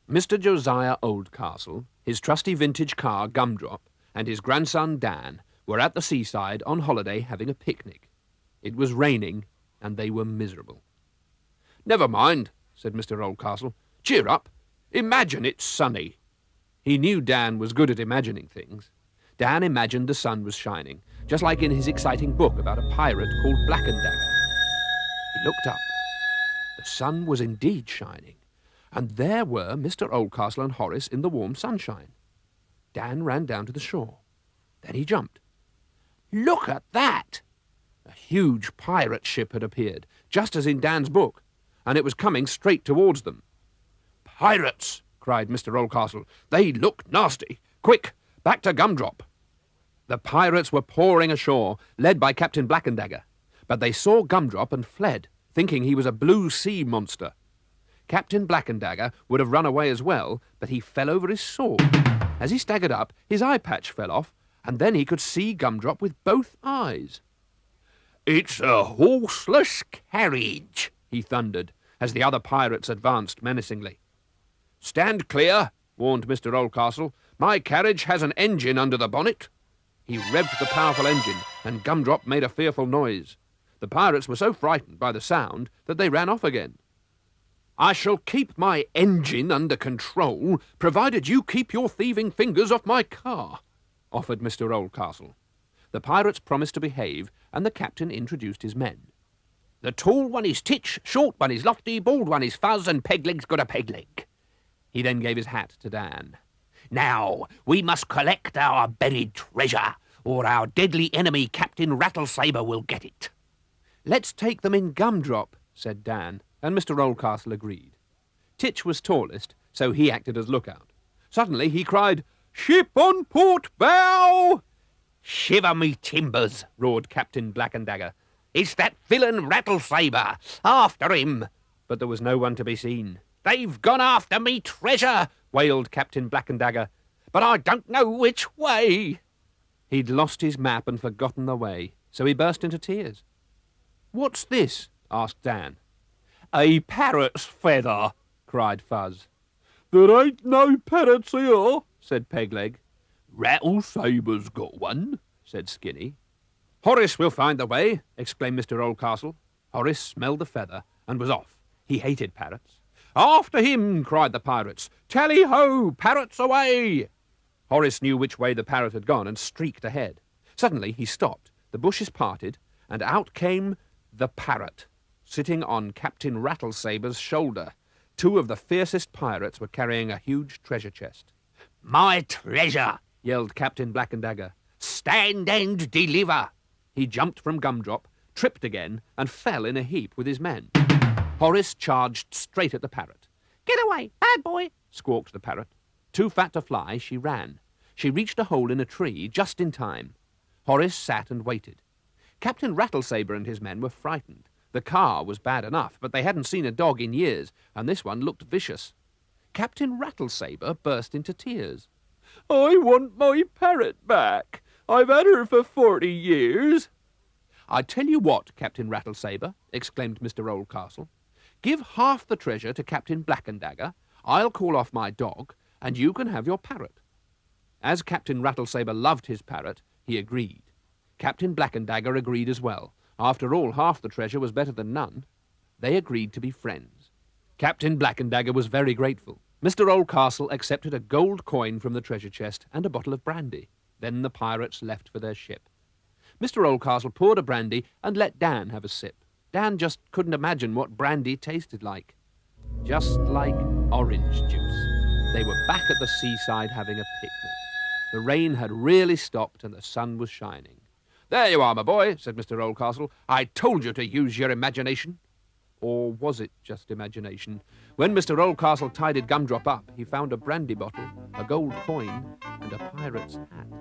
Mr. Josiah Oldcastle, his trusty vintage car, Gumdrop, and his grandson, Dan, were at the seaside on holiday having a picnic. It was raining, and they were miserable. "Never mind," said Mr. Oldcastle. "Cheer up. Imagine it's sunny." He knew Dan was good at imagining things. Dan imagined the sun was shining, just like in his exciting book about a pirate called Blackandagger. He looked up. The sun was indeed shining, and there were Mr. Oldcastle and Horace in the warm sunshine. Dan ran down to the shore. Then he jumped. "Look at that!" A huge pirate ship had appeared, just as in Dan's book, and it was coming straight towards them. "Pirates!" cried Mr. Oldcastle. "They look nasty. Quick, back to Gumdrop." The pirates were pouring ashore, led by Captain Blackandagger, but they saw Gumdrop and fled, thinking he was a blue sea monster. Captain Blackandagger would have run away as well, but he fell over his sword. As he staggered up, his eye patch fell off, and then he could see Gumdrop with both eyes. "It's a horseless carriage," he thundered, as the other pirates advanced menacingly. "Stand clear," warned Mr. Oldcastle. "My carriage has an engine under the bonnet." He revved the powerful engine, and Gumdrop made a fearful noise. The pirates were so frightened by the sound that they ran off again. "I shall keep my engine under control, provided you keep your thieving fingers off my car," offered Mr. Oldcastle. The pirates promised to behave, and the captain introduced his men. "The tall one is Titch, short one is Lofty, bald one is Fuzz, and Pegleg's got a peg leg." He then gave his hat to Dan. "Now, we must collect our buried treasure, or our deadly enemy Captain Rattlesaber will get it." "Let's take them in Gumdrop," said Dan, and Mr. Oldcastle agreed. Titch was tallest, so he acted as lookout. Suddenly he cried, "Ship on port bow!" "Shiver me timbers," roared Captain Blackandagger. "It's that villain Rattlesaber! After him!" But there was no one to be seen. "They've gone after me treasure!" wailed Captain Blackandagger. "But I don't know which way." He'd lost his map and forgotten the way, so he burst into tears. "What's this?" asked Dan. "A parrot's feather," cried Fuzz. "There ain't no parrots here," said Pegleg. "Rattlesaber's got one," said Skinny. "Horace will find the way," exclaimed Mr. Oldcastle. Horace smelled the feather and was off. He hated parrots. "After him!" cried the pirates. "Tally-ho! Parrots away!" Horace knew which way the parrot had gone and streaked ahead. Suddenly he stopped, the bushes parted, and out came the parrot, sitting on Captain Rattlesaber's shoulder. Two of the fiercest pirates were carrying a huge treasure chest. "My treasure!" yelled Captain Blackandagger. "Stand and deliver!" He jumped from Gumdrop, tripped again, and fell in a heap with his men. Horace charged straight at the parrot. "Get away, bad boy!" squawked the parrot. Too fat to fly, she ran. She reached a hole in a tree just in time. Horace sat and waited. Captain Rattlesaber and his men were frightened. The car was bad enough, but they hadn't seen a dog in years, and this one looked vicious. Captain Rattlesaber burst into tears. "I want my parrot back. I've had her for 40 years. "I tell you what, Captain Rattlesaber," exclaimed Mr. Oldcastle. "Give half the treasure to Captain Blackandagger, I'll call off my dog, and you can have your parrot." As Captain Rattlesaber loved his parrot, he agreed. Captain Blackandagger agreed as well. After all, half the treasure was better than none. They agreed to be friends. Captain Blackandagger was very grateful. Mr. Oldcastle accepted a gold coin from the treasure chest and a bottle of brandy. Then the pirates left for their ship. Mr. Oldcastle poured a brandy and let Dan have a sip. Dan just couldn't imagine what brandy tasted like. Just like orange juice. They were back at the seaside having a picnic. The rain had really stopped and the sun was shining. "There you are, my boy," said Mr. Oldcastle. "I told you to use your imagination." Or was it just imagination? When Mr. Oldcastle tidied Gumdrop up, he found a brandy bottle, a gold coin, and a pirate's hat.